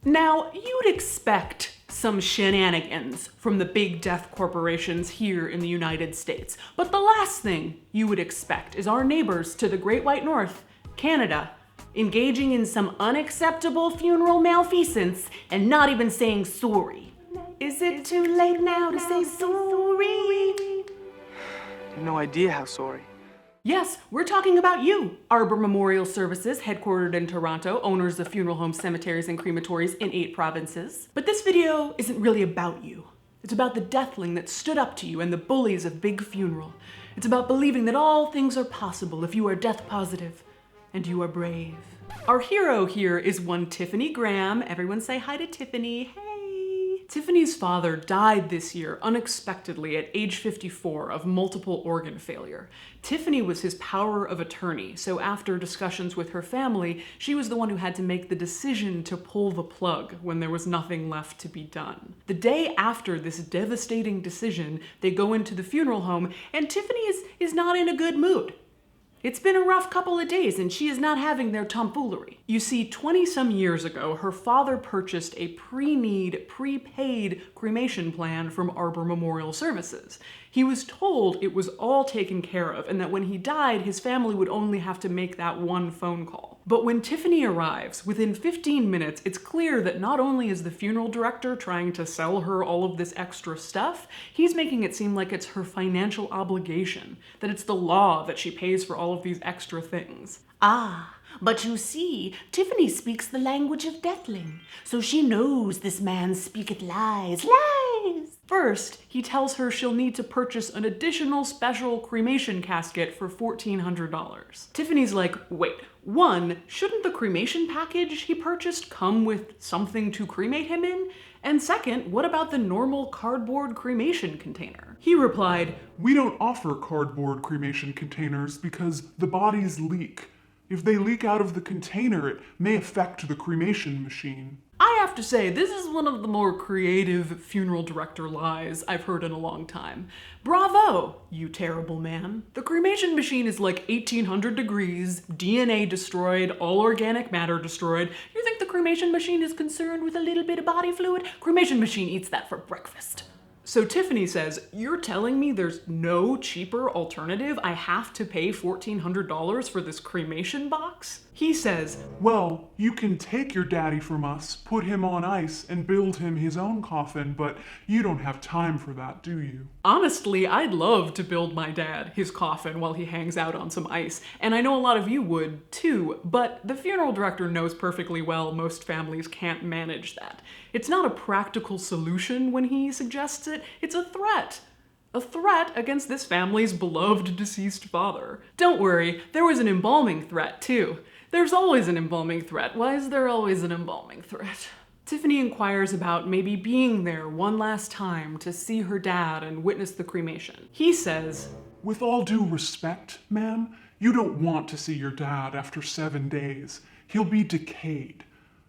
Now, you'd expect some shenanigans from the big death corporations here in the United States, but the last thing you would expect is our neighbors to the Great White North, Canada, engaging in some unacceptable funeral malfeasance and not even saying sorry. Is it too late now to say sorry? I have no idea how sorry. Yes, we're talking about you, Arbor Memorial Services, headquartered in Toronto, owners of funeral homes, cemeteries, and crematories in 8 provinces. But this video isn't really about you. It's about the deathling that stood up to you and the bullies of Big Funeral. It's about believing that all things are possible if you are death positive and you are brave. Our hero here is one Tiffany Graham. Everyone say hi to Tiffany. Hey! Tiffany's father died this year unexpectedly at age 54 of multiple organ failure. Tiffany was his power of attorney, so after discussions with her family, she was the one who had to make the decision to pull the plug when there was nothing left to be done. The day after this devastating decision, they go into the funeral home, and Tiffany is not in a good mood. It's been a rough couple of days and she is not having their tomfoolery. You see, 20-some years ago, her father purchased a pre-need, prepaid cremation plan from Arbor Memorial Services. He was told it was all taken care of and that when he died, his family would only have to make that one phone call. But when Tiffany arrives, within 15 minutes, it's clear that not only is the funeral director trying to sell her all of this extra stuff, he's making it seem like it's her financial obligation, that it's the law that she pays for all of these extra things. Ah, but you see, Tiffany speaks the language of deathling, so she knows this man speaketh lies. Lies! First, he tells her she'll need to purchase an additional special cremation casket for $1,400. Tiffany's like, wait, one, shouldn't the cremation package he purchased come with something to cremate him in? And second, what about the normal cardboard cremation container? He replied, "We don't offer cardboard cremation containers because the bodies leak. If they leak out of the container, it may affect the cremation machine." I have to say, this is one of the more creative funeral director lies I've heard in a long time. Bravo, you terrible man. The cremation machine is like 1800 degrees, DNA destroyed, all organic matter destroyed. You think the cremation machine is concerned with a little bit of body fluid? Cremation machine eats that for breakfast. So Tiffany says, you're telling me there's no cheaper alternative? I have to pay $1,400 for this cremation box? He says, "Well, you can take your daddy from us, put him on ice, and build him his own coffin, but you don't have time for that, do you?" honestly, I'd love to build my dad his coffin while he hangs out on some ice, and I know a lot of you would too, but the funeral director knows perfectly well most families can't manage that. It's not a practical solution when he suggests it, it's a threat. A threat against this family's beloved deceased father. Don't worry, there was an embalming threat too. There's always an embalming threat. Why is there always an embalming threat? Tiffany inquires about maybe being there one last time to see her dad and witness the cremation. He says, "With all due respect, ma'am, you don't want to see your dad after 7 days. He'll be decayed.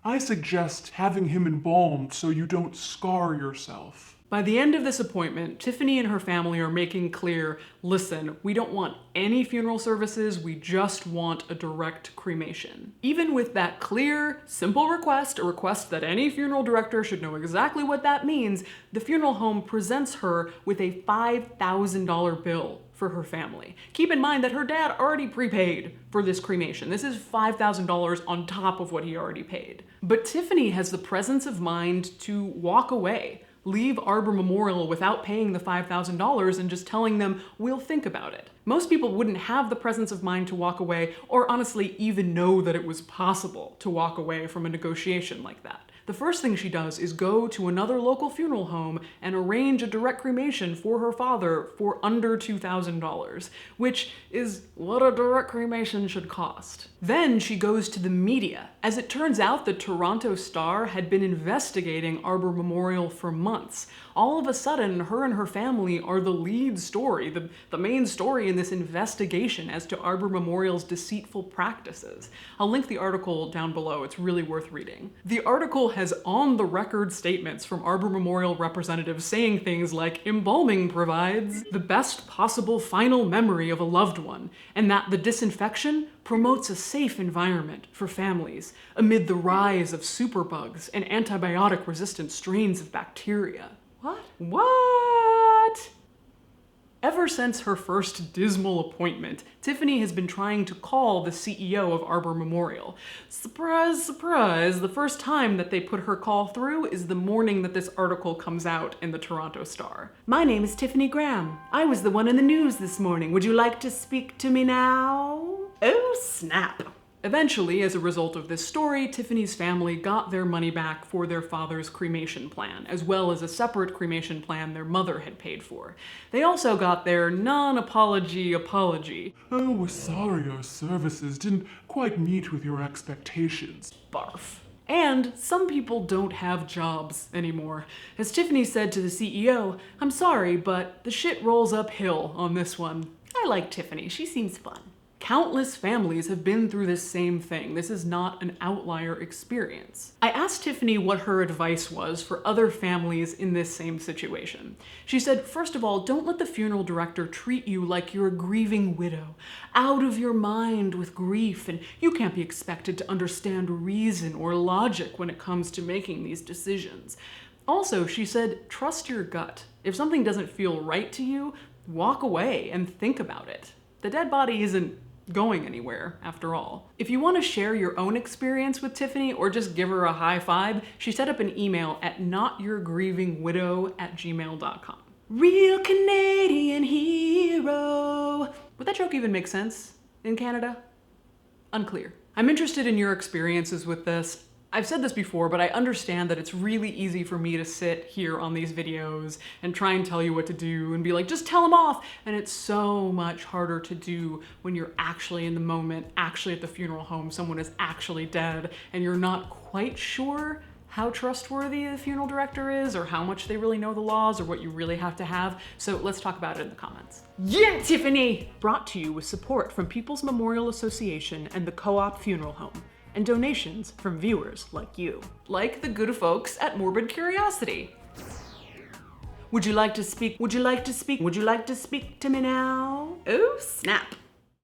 I suggest having him embalmed so you don't scar yourself." By the end of this appointment, Tiffany and her family are making clear, listen, we don't want any funeral services, we just want a direct cremation. Even with that clear, simple request, a request that any funeral director should know exactly what that means, the funeral home presents her with a $5,000 bill for her family. Keep in mind that her dad already prepaid for this cremation. This is $5,000 on top of what he already paid. But Tiffany has the presence of mind to walk away. Leave Arbor Memorial without paying the $5,000 and just telling them, we'll think about it. Most people wouldn't have the presence of mind to walk away, or honestly even know that it was possible to walk away from a negotiation like that. The first thing she does is go to another local funeral home and arrange a direct cremation for her father for under $2,000, which is what a direct cremation should cost. Then she goes to the media. As it turns out, the Toronto Star had been investigating Arbor Memorial for months. All of a sudden, her and her family are the lead story, the main story in in this investigation as to Arbor Memorial's deceitful practices. I'll link the article down below, it's really worth reading. The article has on-the-record statements from Arbor Memorial representatives saying things like embalming provides the best possible final memory of a loved one, and that the disinfection promotes a safe environment for families amid the rise of superbugs and antibiotic-resistant strains of bacteria. What? Ever since her first dismal appointment, Tiffany has been trying to call the CEO of Arbor Memorial. Surprise, surprise, the first time that they put her call through is the morning that this article comes out in the Toronto Star. My name is Tiffany Graham. I was the one in the news this morning. Would you like to speak to me now? Oh, snap. Eventually, as a result of this story, Tiffany's family got their money back for their father's cremation plan, as well as a separate cremation plan their mother had paid for. They also got their non-apology apology. Oh, we're sorry our services didn't quite meet with your expectations. Barf. And some people don't have jobs anymore. As Tiffany said to the CEO, "I'm sorry, but the shit rolls uphill on this one." I like Tiffany. She seems fun. Countless families have been through this same thing. This is not an outlier experience. I asked Tiffany what her advice was for other families in this same situation. She said, first of all, don't let the funeral director treat you like you're a grieving widow, out of your mind with grief, and you can't be expected to understand reason or logic when it comes to making these decisions. Also, she said, trust your gut. If something doesn't feel right to you, walk away and think about it. The dead body isn't going anywhere, after all. If you want to share your own experience with Tiffany or just give her a high five, she set up an email at notyourgrievingwidow@gmail.com. Real Canadian hero. Would that joke even make sense in Canada? Unclear. I'm interested in your experiences with this. I've said this before, but I understand that it's really easy for me to sit here on these videos and try and tell you what to do and be like, just tell them off. And it's so much harder to do when you're actually in the moment, actually at the funeral home, someone is actually dead, and you're not quite sure how trustworthy the funeral director is or how much they really know the laws or what you really have to have. So let's talk about it in the comments. Yeah, Tiffany! Brought to you with support from People's Memorial Association and the Co-op Funeral Home, and donations from viewers like you. Like the good folks at Morbid Curiosity. Would you like to speak to me now? Oh, snap.